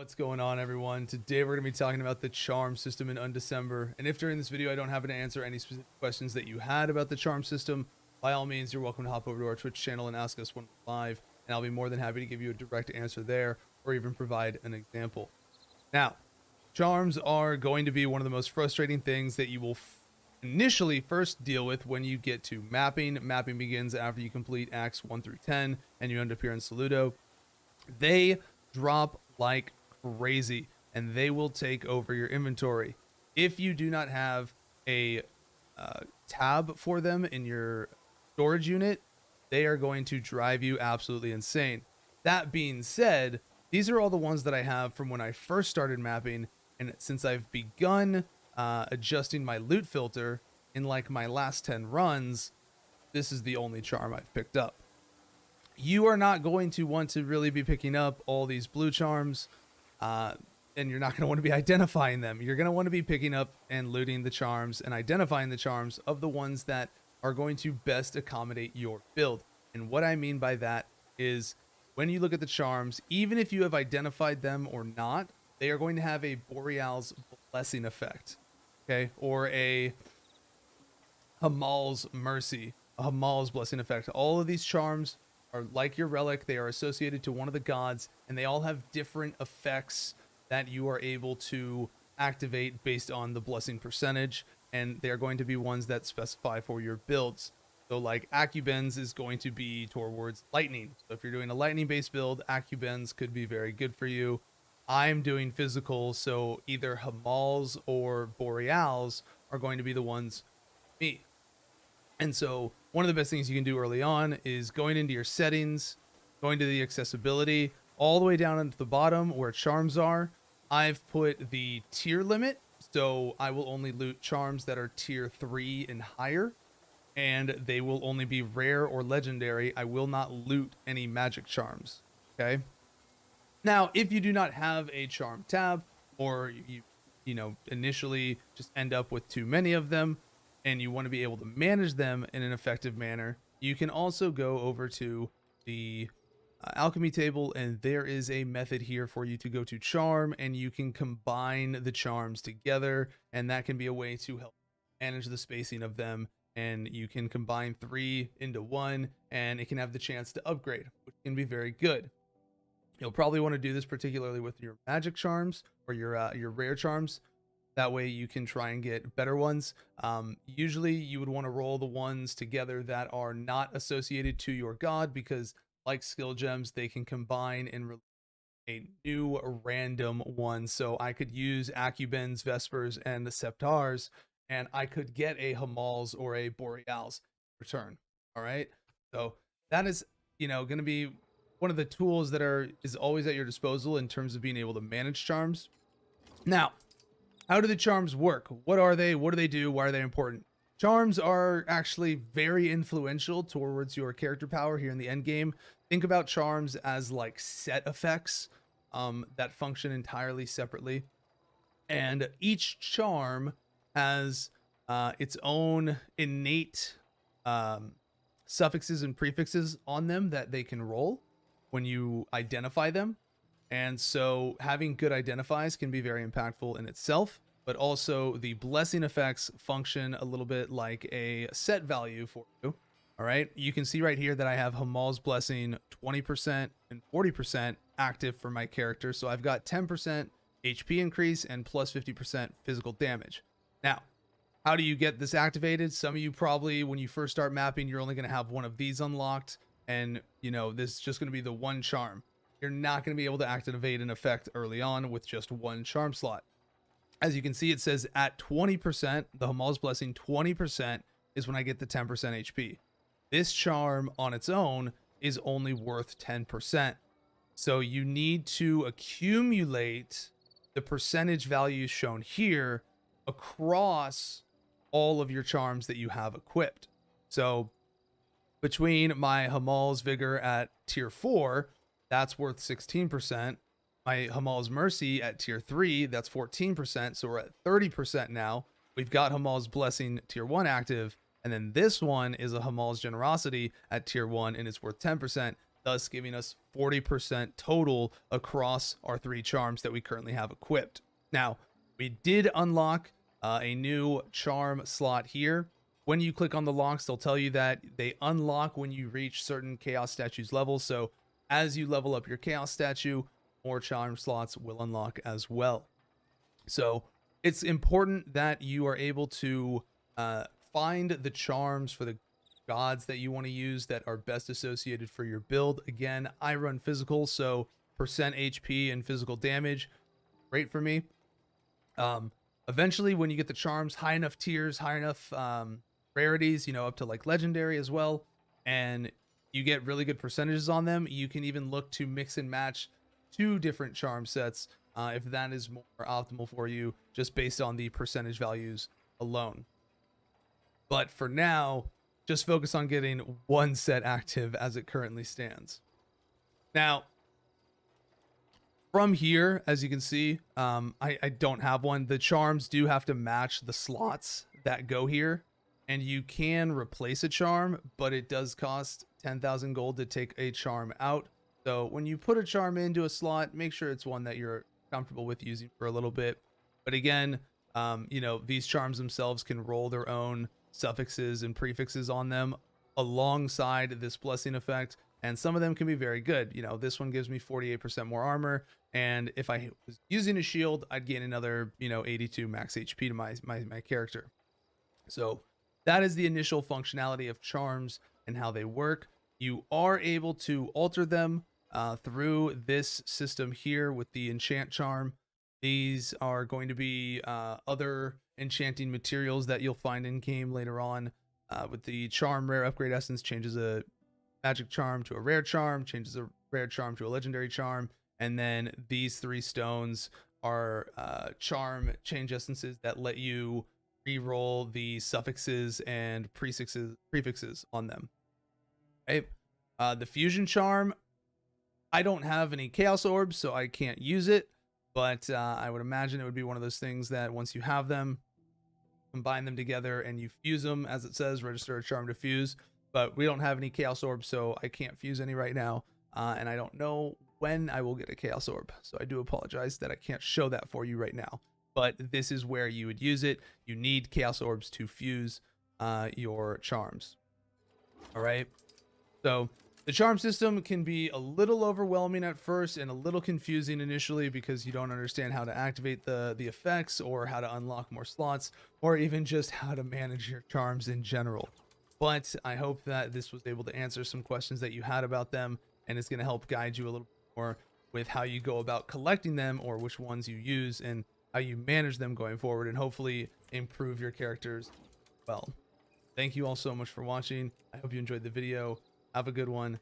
What's going on, everyone? Today we're going to be talking about the charm system in Undecember. And if during this video I don't happen to answer any specific questions that you had about the charm system, by all means you're welcome to hop over to our Twitch channel and ask us one live, and I'll be more than happy to give you a direct answer there or even provide an example. Now, charms are going to be one of the most frustrating things that you will initially first deal with when you get to mapping. Mapping begins after you complete acts 1 through 10 and you end up here in Saludo. They drop like crazy and they will take over your inventory. If you do not have a tab for them in your storage unit, they are going to drive you absolutely insane. That being said, these are all the ones that I have from when I first started mapping, and since I've begun adjusting my loot filter in like my last 10 runs, this is the only charm I've picked up. You are not going to want to really be picking up all these blue charms, and you're not going to want to be identifying them. You're going to want to be picking up and looting the charms and identifying the charms of the ones that are going to best accommodate your build. And what I mean by that is when you look at the charms, even if you have identified them or not, they are going to have a Boreal's blessing effect, okay, or a Hamal's mercy, a Hamal's blessing effect. All of these charms are like your relic. They are associated to one of the gods, and they all have different effects that you are able to activate based on the blessing percentage, and they are going to be ones that specify for your builds. So like Acubens is going to be towards lightning. So if you're doing a lightning based build, Acubens could be very good for you. I'm doing physical, so either Hamals or Boreals are going to be the ones for me. And so one of the best things you can do early on is going into your settings, going to the accessibility, all the way down into the bottom where charms are. I've put the tier limit, so I will only loot charms that are tier 3 and higher, and they will only be rare or legendary. I will not loot any magic charms, okay? Now, if you do not have a charm tab, or you know, initially just end up with too many of them, and you want to be able to manage them in an effective manner, you can also go over to the alchemy table, and there is a method here for you to go to charm, and you can combine the charms together, and that can be a way to help manage the spacing of them. And you can combine 3 into 1, and it can have the chance to upgrade, which can be very good. You'll probably want to do this particularly with your magic charms or your rare charms. That way you can try and get better ones. Usually you would want to roll the ones together that are not associated to your god, because like skill gems, they can combine and release a new random one. So I could use Acubens, Vespers, and the Septars, and I could get a Hamals or a Boreals return. All right. So that is, going to be one of the tools that is always at your disposal in terms of being able to manage charms. Now, how do the charms work? What are they? What do they do? Why are they important? Charms are actually very influential towards your character power here in the end game. Think about charms as like set effects that function entirely separately. And each charm has its own innate suffixes and prefixes on them that they can roll when you identify them. And so having good identifies can be very impactful in itself, but also the blessing effects function a little bit like a set value for you. All right. You can see right here that I have Hamal's blessing 20% and 40% active for my character. So I've got 10% HP increase and plus 50% physical damage. Now, how do you get this activated? Some of you probably, when you first start mapping, you're only going to have one of these unlocked, and this is just going to be the one charm. You're not going to be able to activate an effect early on with just one charm slot. As you can see, it says at 20%, the Hamal's blessing 20% is when I get the 10% HP. This charm on its own is only worth 10%. So you need to accumulate the percentage values shown here across all of your charms that you have equipped. So between my Hamal's Vigor at tier 4, that's worth 16%. My Hamal's Mercy at tier 3, that's 14%. So we're at 30% now. We've got Hamal's Blessing tier 1 active. And then this one is a Hamal's Generosity at tier 1, and it's worth 10%. thus giving us 40% total across our 3 charms that we currently have equipped. Now, we did unlock a new charm slot here. When you click on the locks, they'll tell you that they unlock when you reach certain chaos statues levels. So as you level up your chaos statue, more charm slots will unlock as well. So it's important that you are able to find the charms for the gods that you want to use that are best associated for your build. Again, I run physical, so percent HP and physical damage, great for me. Eventually, when you get the charms, high enough tiers, high enough rarities, you know, up to like legendary as well, and you get really good percentages on them, you can even look to mix and match 2 different charm sets if that is more optimal for you, just based on the percentage values alone. But for now, just focus on getting 1 set active as it currently stands. Now, from here, as you can see, I don't have one. The charms do have to match the slots that go here, and you can replace a charm, but it does cost 10,000 gold to take a charm out. So when you put a charm into a slot, make sure it's one that you're comfortable with using for a little bit. But again, you know, these charms themselves can roll their own suffixes and prefixes on them alongside this blessing effect, and some of them can be very good. You know, this one gives me 48% more armor, and if I was using a shield, I'd gain another, you know, 82 max HP to my character. So that is the initial functionality of charms and how they work. You are able to alter them through this system here with the enchant charm. These are going to be other enchanting materials that you'll find in game later on. With the charm rare upgrade essence, changes a magic charm to a rare charm, changes a rare charm to a legendary charm, and then these 3 stones are charm change essences that let you re-roll the suffixes and prefixes on them. Okay. The fusion charm, I don't have any chaos orbs, so I can't use it, but I would imagine it would be one of those things that once you have them, combine them together and you fuse them, as it says, register a charm to fuse. But we don't have any chaos orbs, so I can't fuse any right now, and I don't know when I will get a chaos orb, so I do apologize that I can't show that for you right now. But this is where you would use it. You need chaos orbs to fuse your charms. All right, so the charm system can be a little overwhelming at first and a little confusing initially because you don't understand how to activate the effects or how to unlock more slots or even just how to manage your charms in general. But I hope that this was able to answer some questions that you had about them, and it's going to help guide you a little more with how you go about collecting them or which ones you use and how you manage them going forward, and hopefully improve your characters well. Thank you all so much for watching. I hope you enjoyed the video. Have a good one.